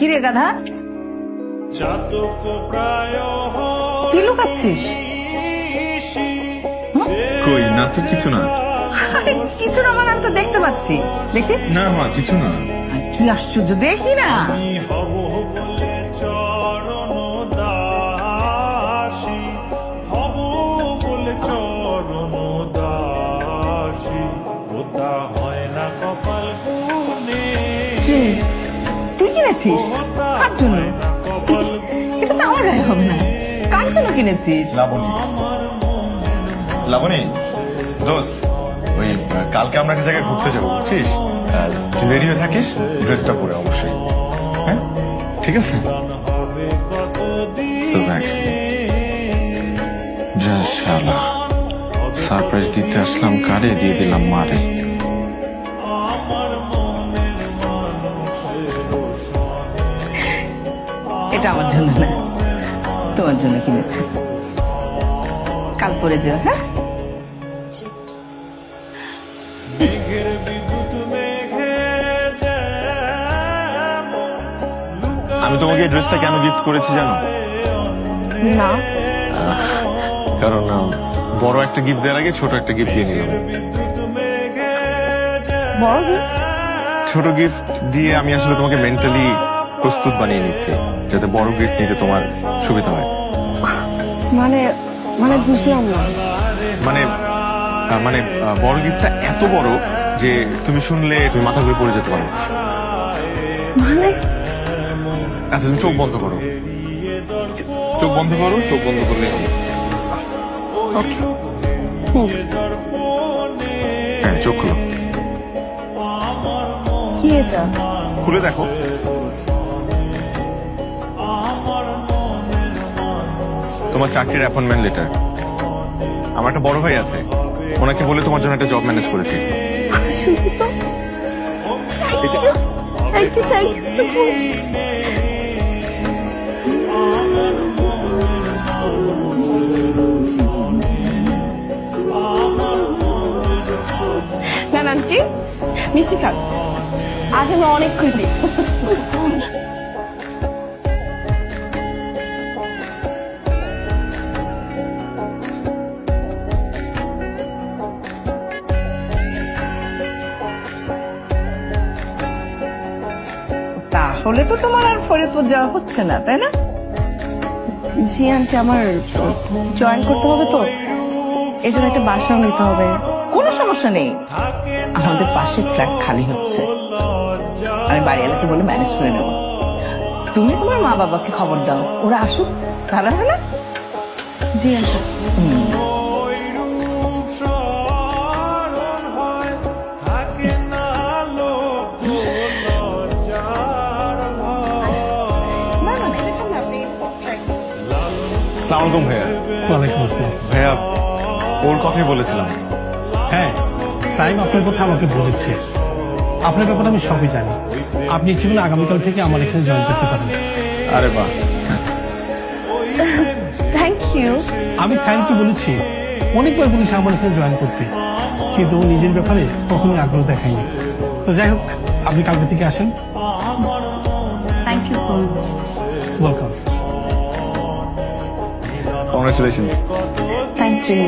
কিরে গাধা, কি লুকাচ্ছিস? কই না তো, কিছু না। কিছু না মানে আমি তো দেখতে পাচ্ছি। দেখি না মা, কিছু না। কি আশ্চর্য, দেখি না। তুই কিনেছিস? কার জন্য? এটা তো আমার গায়ে হবে না। কার জন্য কিনেছিস? লাবণী, লাবণী দোস্ত, ওই কালকে আমরা একটা জায়গায় ঘুরতে যাবো, বুঝছিস? তুই রেডি হয়ে থাকিস, ড্রেসটা পরে অবশ্যই। হ্যাঁ ঠিক আছে। তো দেখ, যা শালা সারপ্রাইজ দিতে আসলাম কারে, দিয়ে দিলাম মারে। এটা আমার জন্য না, তোমার জন্য কিনেছি। কাল পরে যাও। হ্যাঁ, আমি তোমাকে এই ড্রেসটা কেন গিফট করেছি জানো? না কারণ বড় একটা গিফট দেওয়ার আগে ছোট একটা গিফট দিয়ে নিলাম। বড় গিফট? ছোট গিফট দিয়ে আমি আসলে তোমাকে মেন্টালি প্রস্তুত বানিয়ে নিচ্ছি, যাতে বড় গিফট নিতে তোমার সুবিধা হয়। মানে মানে বুঝলাম না। মানে মানে বড় গিফটটা এত বড় যে তুমি শুনলে তুমি মাথা ঘুরে পড়ে যেতে পারো। মানে আচ্ছা তুমি চোখ বন্ধ করো, চোখ বন্ধ করো, চোখ বন্ধ করলে হবে। হ্যাঁ চোখ খুলো। কি এটা? খুলে দেখো। তোমার চাকরির অ্যাপয়েন্টমেন্ট লেটার। আমার একটা বড় ভাই আছে, ওনাকে বলে তোমার জন্য একটা জব ম্যানেজ করেছি। না না আন্টি, মিষ্টি খান, আজ আমি অনেক খুশি। তাহলে তো তোমার আর ফরিদপুর যাওয়া হচ্ছে না, তাই না? জি আন্টি, আমার জয়েন করতে হবে তো, এই জন্য একটা বাসাও নিতে হবে। কোনো সমস্যা নেই, আমাদের পাশে ফ্ল্যাট খালি হচ্ছে, আমি বাড়ি এলাকে বলে ম্যানেজ করে নেব। তুমি তোমার মা বাবাকে খবর দাও, ওরা আসুক, তাহলে হবে না? জি আন্টি। আসসালামু আলাইকুম ভাইয়া। ওয়ালাইকুম আসসালাম। ভাইয়া ওর কথাই বলেছিলাম। হ্যাঁ, সাইম আপনার কথা আমাকে বলেছে। আপনার ব্যাপারে আমি সবই জানি। আপনি ইচ্ছে করলে আগামীকাল থেকে আমার এখানে জয়েন করতে পারেন। আরে বাহ, থ্যাংক ইউ। আমি সাইমকে বলেছি, অনেকবার বলেছি আমার এখানে জয়েন করতে, কিন্তু ও নিজের ব্যাপারে কখনোই আগ্রহ দেখায়নি। তো যাই হোক, আপনি কালকে থেকে আসেন। Thank you so much. Welcome. Congratulations. Thank you.